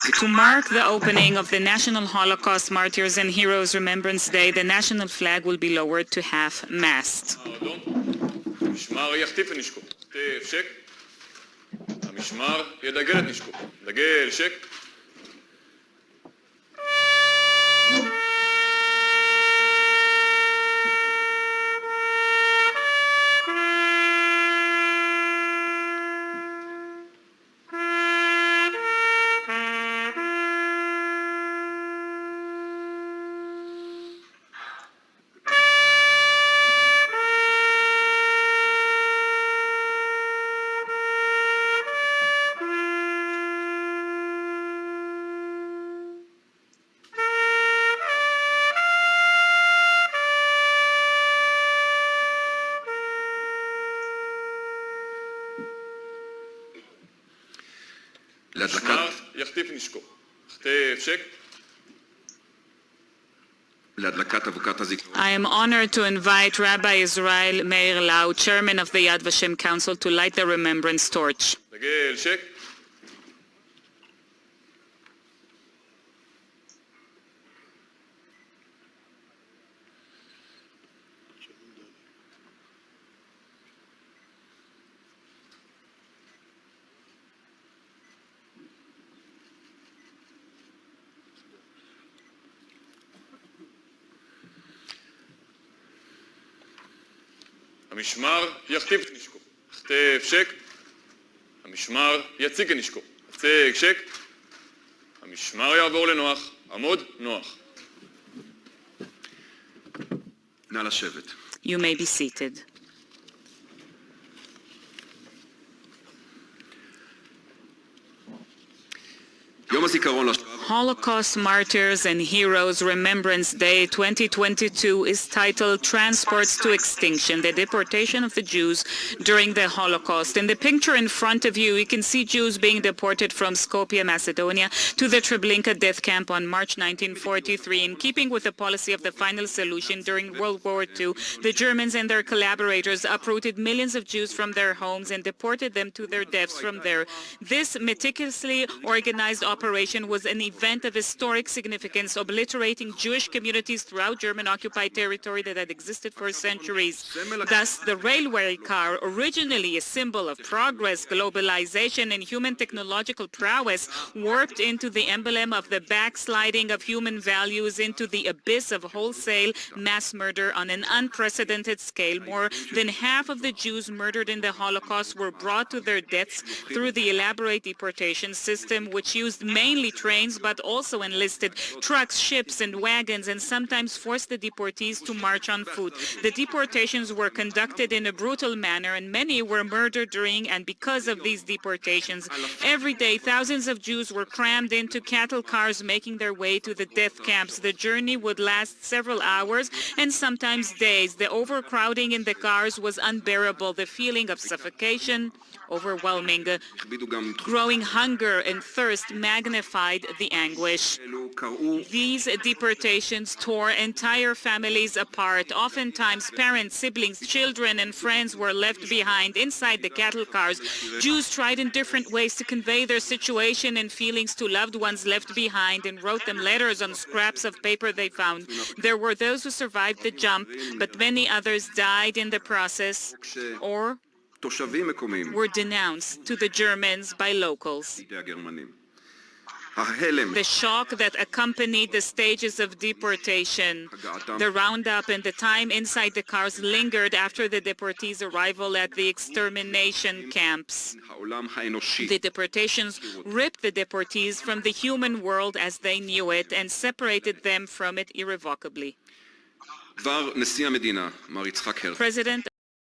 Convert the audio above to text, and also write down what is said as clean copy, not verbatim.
To mark the opening of the National Holocaust Martyrs and Heroes Remembrance Day, the national flag will be lowered to half-mast. המשמר יחטיף את נשקו, שק. המשמר ידגל את נשקו, דגל, שק. המשמר יחטיף נשקו, חטף, שק. I am honored to invite Rabbi Israel Meir, chairman of the VaShem Council, to light the remembrance torch. דגל, שק. המשמר יחטיף את נשקו, חטף, שק. המשמר יציג את נשקו, הצג, שק. המשמר יעבור לנוח, עמוד, נוח. נא לשבת. You may be seated. יום הזיכרון Holocaust Martyrs and Heroes Remembrance Day 2022 is titled Transports to Extinction, the Deportation of the Jews During the Holocaust. In the picture in front of you, you can see Jews being deported from Skopje, Macedonia, to the Treblinka death camp on March 1943. In keeping with the policy of the final solution during World War II, the Germans and their collaborators uprooted millions of Jews from their homes and deported them to their deaths from there. This meticulously organized operation was an event of historic significance, obliterating Jewish communities throughout German-occupied territory that had existed for centuries. Thus, the railway car, originally a symbol of progress, globalization, and human technological prowess, warped into the emblem of the backsliding of human values into the abyss of wholesale mass murder on an unprecedented scale. More than half of the Jews murdered in the Holocaust were brought to their deaths through the elaborate deportation system, which used mainly trains but also enlisted trucks, ships, and wagons, and sometimes forced the deportees to march on foot. The deportations were conducted in a brutal manner, and many were murdered during and because of these deportations. Every day, thousands of Jews were crammed into cattle cars making their way to the death camps. The journey would last several hours and sometimes days. The overcrowding in the cars was unbearable. The feeling of suffocation, overwhelming. Growing hunger and thirst magnified the anguish. These deportations tore entire families apart. Oftentimes, parents, siblings, children, and friends were left behind inside the cattle cars. Jews tried in different ways to convey their situation and feelings to loved ones left behind and wrote them letters on scraps of paper they found. There were those who survived the jump, but many others died in the process or were denounced to the Germans by locals. The shock that accompanied the stages of deportation, the roundup and the time inside the cars lingered after the deportees' arrival at the extermination camps. The deportations ripped the deportees from the human world as they knew it and separated them from it irrevocably. President